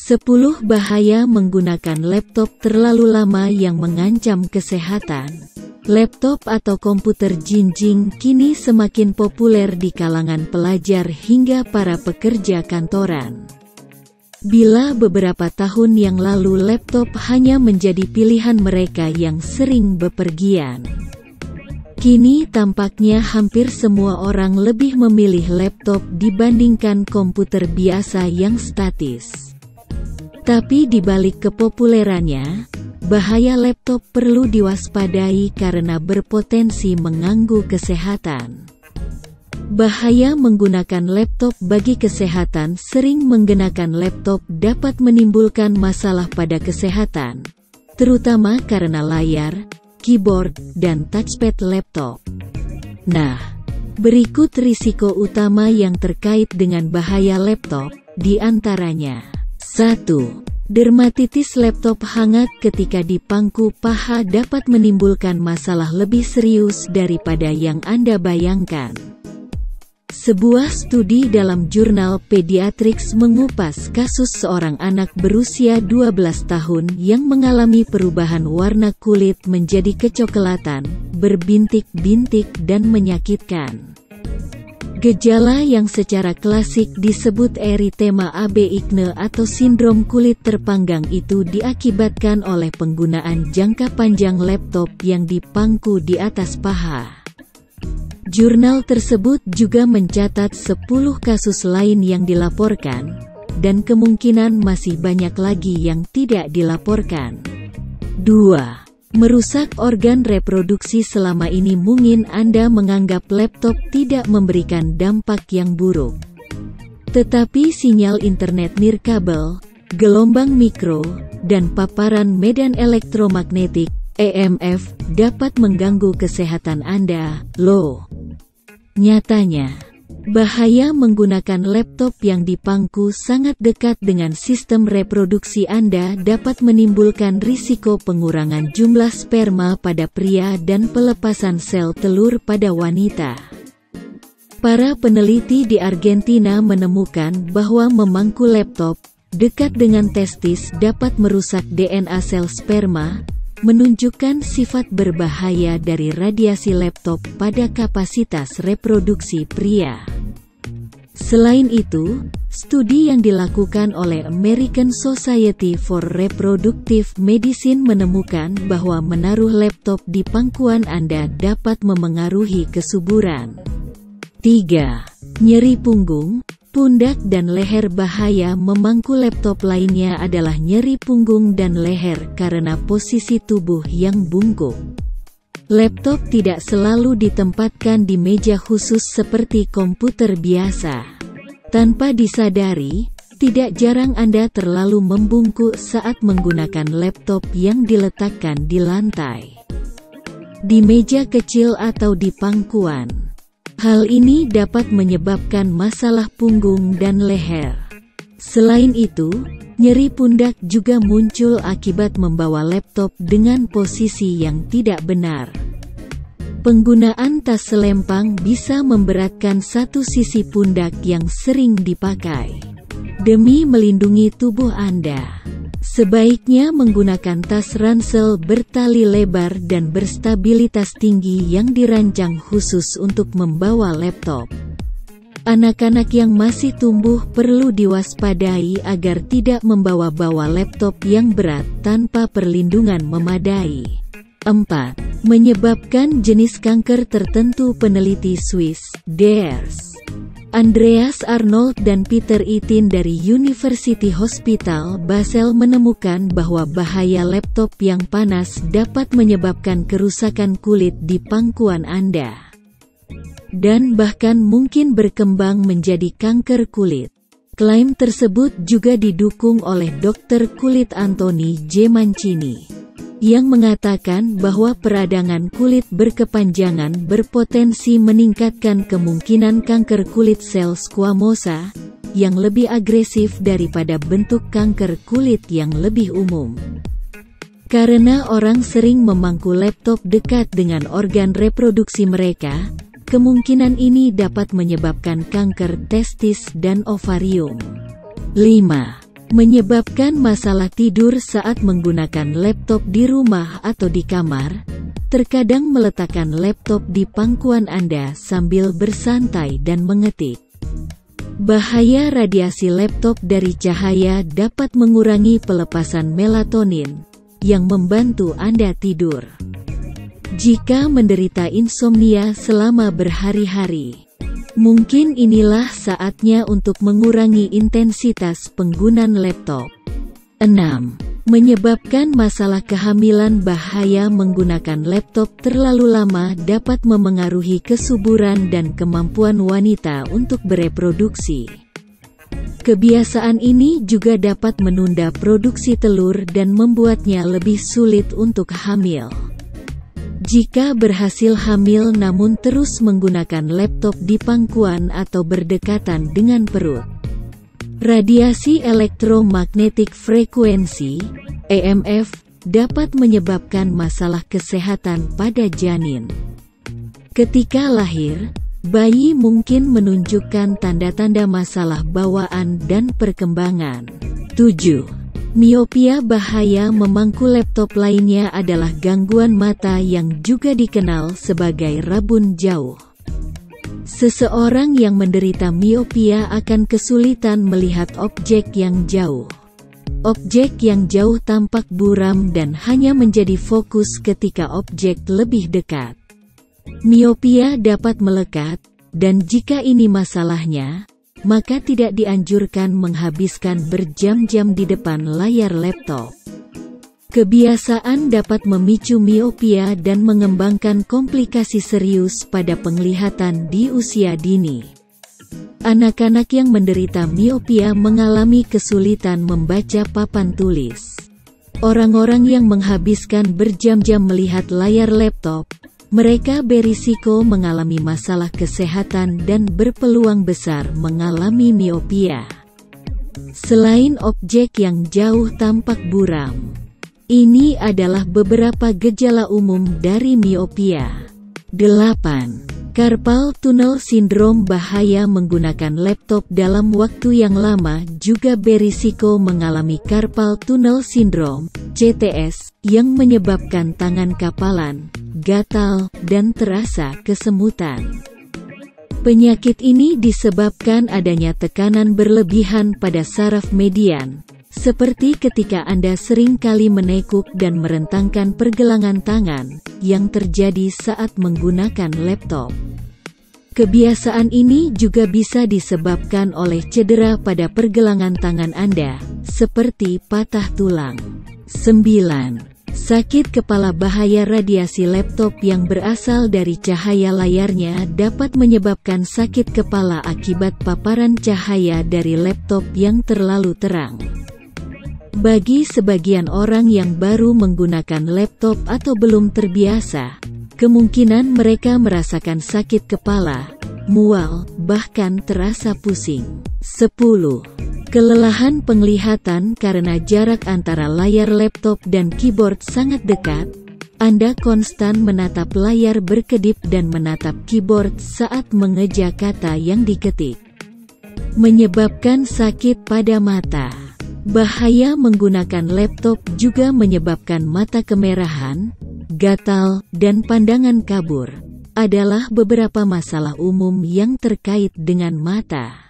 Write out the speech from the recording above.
10 bahaya menggunakan laptop terlalu lama yang mengancam kesehatan. Laptop atau komputer jinjing kini semakin populer di kalangan pelajar hingga para pekerja kantoran. Bila beberapa tahun yang lalu laptop hanya menjadi pilihan mereka yang sering bepergian, kini tampaknya hampir semua orang lebih memilih laptop dibandingkan komputer biasa yang statis. Tapi di balik kepopulerannya, bahaya laptop perlu diwaspadai karena berpotensi mengganggu kesehatan. Bahaya menggunakan laptop bagi kesehatan. Sering menggunakan laptop dapat menimbulkan masalah pada kesehatan, terutama karena layar, keyboard, dan touchpad laptop. Nah, berikut risiko utama yang terkait dengan bahaya laptop, di antaranya. 1. Dermatitis. Laptop hangat ketika dipangku paha dapat menimbulkan masalah lebih serius daripada yang Anda bayangkan. Sebuah studi dalam jurnal Pediatrics mengupas kasus seorang anak berusia 12 tahun yang mengalami perubahan warna kulit menjadi kecoklatan, berbintik-bintik dan menyakitkan. Gejala yang secara klasik disebut erythema acne atau sindrom kulit terpanggang itu diakibatkan oleh penggunaan jangka panjang laptop yang dipangku di atas paha. Jurnal tersebut juga mencatat 10 kasus lain yang dilaporkan, dan kemungkinan masih banyak lagi yang tidak dilaporkan. 2. Merusak organ reproduksi. Selama ini mungkin Anda menganggap laptop tidak memberikan dampak yang buruk. Tetapi sinyal internet nirkabel, gelombang mikro, dan paparan medan elektromagnetik (EMF) dapat mengganggu kesehatan Anda, loh. Nyatanya, bahaya menggunakan laptop yang dipangku sangat dekat dengan sistem reproduksi Anda dapat menimbulkan risiko pengurangan jumlah sperma pada pria dan pelepasan sel telur pada wanita. Para peneliti di Argentina menemukan bahwa memangku laptop dekat dengan testis dapat merusak DNA sel sperma, menunjukkan sifat berbahaya dari radiasi laptop pada kapasitas reproduksi pria. Selain itu, studi yang dilakukan oleh American Society for Reproductive Medicine menemukan bahwa menaruh laptop di pangkuan Anda dapat memengaruhi kesuburan. 3. Nyeri punggung, pundak dan leher. Bahaya memangku laptop lainnya adalah nyeri punggung dan leher karena posisi tubuh yang bungkuk. Laptop tidak selalu ditempatkan di meja khusus seperti komputer biasa. Tanpa disadari, tidak jarang Anda terlalu membungkuk saat menggunakan laptop yang diletakkan di lantai, di meja kecil atau di pangkuan. Hal ini dapat menyebabkan masalah punggung dan leher. Selain itu, nyeri pundak juga muncul akibat membawa laptop dengan posisi yang tidak benar. Penggunaan tas selempang bisa memberatkan satu sisi pundak yang sering dipakai. Demi melindungi tubuh Anda, sebaiknya menggunakan tas ransel bertali lebar dan berstabilitas tinggi yang dirancang khusus untuk membawa laptop. Anak-anak yang masih tumbuh perlu diwaspadai agar tidak membawa-bawa laptop yang berat tanpa perlindungan memadai. 4. Menyebabkan jenis kanker tertentu. Peneliti Swiss, Drs. Andreas Arnold dan Peter Itin dari University Hospital Basel menemukan bahwa bahaya laptop yang panas dapat menyebabkan kerusakan kulit di pangkuan Anda, dan bahkan mungkin berkembang menjadi kanker kulit. Klaim tersebut juga didukung oleh Dr. Kulit Anthony J. Mancini, yang mengatakan bahwa peradangan kulit berkepanjangan berpotensi meningkatkan kemungkinan kanker kulit sel squamosa, yang lebih agresif daripada bentuk kanker kulit yang lebih umum. Karena orang sering memangku laptop dekat dengan organ reproduksi mereka, kemungkinan ini dapat menyebabkan kanker testis dan ovarium. 5. Menyebabkan masalah tidur saat menggunakan laptop di rumah atau di kamar. Terkadang meletakkan laptop di pangkuan Anda sambil bersantai dan mengetik. Bahaya radiasi laptop dari cahaya dapat mengurangi pelepasan melatonin, yang membantu Anda tidur. Jika menderita insomnia selama berhari-hari, mungkin inilah saatnya untuk mengurangi intensitas penggunaan laptop. 6. Menyebabkan masalah kehamilan. Bahaya menggunakan laptop terlalu lama dapat memengaruhi kesuburan dan kemampuan wanita untuk bereproduksi. Kebiasaan ini juga dapat menunda produksi telur dan membuatnya lebih sulit untuk hamil. Jika berhasil hamil namun terus menggunakan laptop di pangkuan atau berdekatan dengan perut, radiasi elektromagnetik frekuensi (EMF) dapat menyebabkan masalah kesehatan pada janin. Ketika lahir, bayi mungkin menunjukkan tanda-tanda masalah bawaan dan perkembangan. 7. Miopia. Bahaya memangku laptop lainnya adalah gangguan mata yang juga dikenal sebagai rabun jauh. Seseorang yang menderita miopia akan kesulitan melihat objek yang jauh. Objek yang jauh tampak buram dan hanya menjadi fokus ketika objek lebih dekat. Miopia dapat melekat, dan jika ini masalahnya, maka tidak dianjurkan menghabiskan berjam-jam di depan layar laptop. Kebiasaan dapat memicu miopia dan mengembangkan komplikasi serius pada penglihatan di usia dini. Anak-anak yang menderita miopia mengalami kesulitan membaca papan tulis. Orang-orang yang menghabiskan berjam-jam melihat layar laptop, mereka berisiko mengalami masalah kesehatan dan berpeluang besar mengalami miopia. Selain objek yang jauh tampak buram, ini adalah beberapa gejala umum dari miopia. 8. Carpal tunnel syndrome. Bahaya menggunakan laptop dalam waktu yang lama juga berisiko mengalami carpal tunnel syndrome (CTS) yang menyebabkan tangan kapalan, gatal, dan terasa kesemutan. Penyakit ini disebabkan adanya tekanan berlebihan pada saraf median, seperti ketika Anda sering kali menekuk dan merentangkan pergelangan tangan, yang terjadi saat menggunakan laptop. Kebiasaan ini juga bisa disebabkan oleh cedera pada pergelangan tangan Anda, seperti patah tulang. 9. Sakit kepala. Bahaya radiasi laptop yang berasal dari cahaya layarnya dapat menyebabkan sakit kepala akibat paparan cahaya dari laptop yang terlalu terang. Bagi sebagian orang yang baru menggunakan laptop atau belum terbiasa, kemungkinan mereka merasakan sakit kepala, mual, bahkan terasa pusing. 10. Kelelahan penglihatan. Karena jarak antara layar laptop dan keyboard sangat dekat, Anda konstan menatap layar berkedip dan menatap keyboard saat mengeja kata yang diketik, menyebabkan sakit pada mata. Bahaya menggunakan laptop juga menyebabkan mata kemerahan, gatal, dan pandangan kabur. Adalah beberapa masalah umum yang terkait dengan mata.